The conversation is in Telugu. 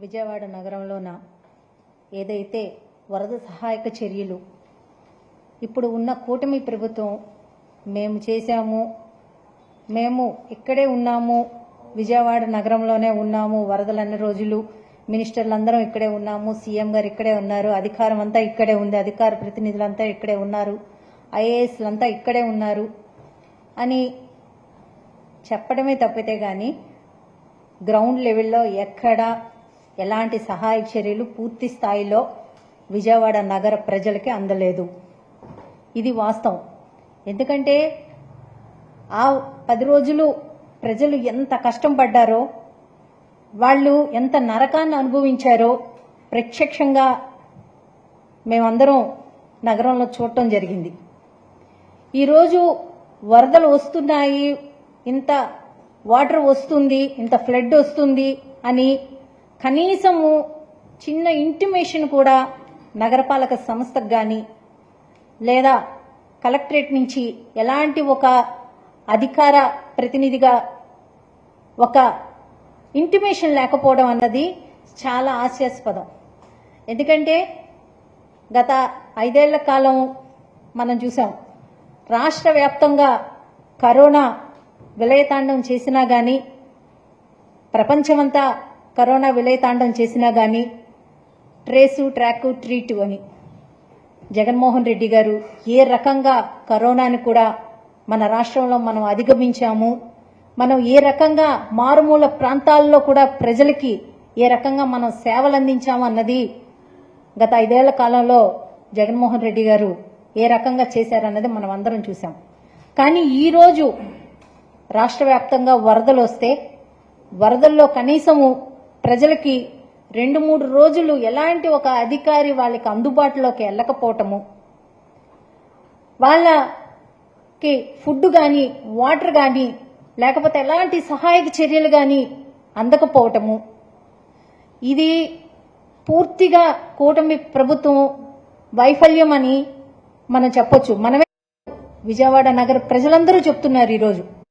విజయవాడ నగరంలోన ఏదైతే వరద సహాయక చర్యలు ఇప్పుడు ఉన్న కూటమి ప్రభుత్వం మేము చేశాము, మేము ఇక్కడే ఉన్నాము, విజయవాడ నగరంలోనే ఉన్నాము, వరదలన్న రోజులు మినిస్టర్లందరం ఇక్కడే ఉన్నాము, సీఎం గారు ఇక్కడే ఉన్నారు, అధికారం అంతా ఇక్కడే ఉంది, అధికార ప్రతినిధులంతా ఇక్కడే ఉన్నారు, ఐఏఎస్లంతా ఇక్కడే ఉన్నారు అని చెప్పడమే తప్పితే గాని గ్రౌండ్ లెవెల్లో ఎక్కడ ఎలాంటి సహాయక చర్యలు పూర్తి స్థాయిలో విజయవాడ నగర ప్రజలకి అందలేదు. ఇది వాస్తవం. ఎందుకంటే ఆ 10 రోజులు ప్రజలు ఎంత కష్టం పడ్డారో, వాళ్ళు ఎంత నరకాన్ని అనుభవించారో ప్రత్యక్షంగా మేమందరం నగరంలో చూడటం జరిగింది. ఈరోజు వరదలు వస్తున్నాయి, ఇంత వాటర్ వస్తుంది, ఇంత ఫ్లడ్ వస్తుంది అని కనీసము చిన్న ఇంటిమేషన్ కూడా నగరపాలక సంస్థకు కానీ లేదా కలెక్టరేట్ నుంచి ఎలాంటి ఒక అధికార ప్రతినిధిగా ఒక ఇంటిమేషన్ లేకపోవడం అన్నది చాలా హాస్యాస్పదం. ఎందుకంటే గత 5 ఏళ్ల కాలం మనం చూసాం, రాష్ట్ర వ్యాప్తంగా కరోనా విలయతాండం చేసినా కానీ, ప్రపంచమంతా కరోనా విలయతాండం చేసినా కానీ ట్రేసు, ట్రాకు, ట్రీటు అని జగన్మోహన్ రెడ్డి గారు ఏ రకంగా కరోనాని కూడా మన రాష్ట్రంలో మనం అధిగమించాము, మనం ఏ రకంగా మారుమూల ప్రాంతాల్లో కూడా ప్రజలకి ఏ రకంగా మనం సేవలు అందించాము అన్నది గత 5 ఏళ్ల కాలంలో జగన్మోహన్ రెడ్డి గారు ఏ రకంగా చేశారన్నది మనం అందరం చూసాం. కానీ ఈరోజు రాష్ట్ర వ్యాప్తంగా వరదలు వస్తే వరదల్లో కనీసము ప్రజలకి 2-3 రోజులు ఎలాంటి ఒక అధికారి వాళ్ళకి అందుబాటులోకి వెళ్ళకపోవటము, వాళ్ళకి ఫుడ్ కానీ, వాటర్ కానీ, లేకపోతే ఎలాంటి సహాయక చర్యలు కానీ అందకపోవటము, ఇది పూర్తిగా కూటమి ప్రభుత్వం వైఫల్యం అని మనం చెప్పొచ్చు. మనమే విజయవాడ నగర ప్రజలందరూ చెప్తున్నారు ఈరోజు.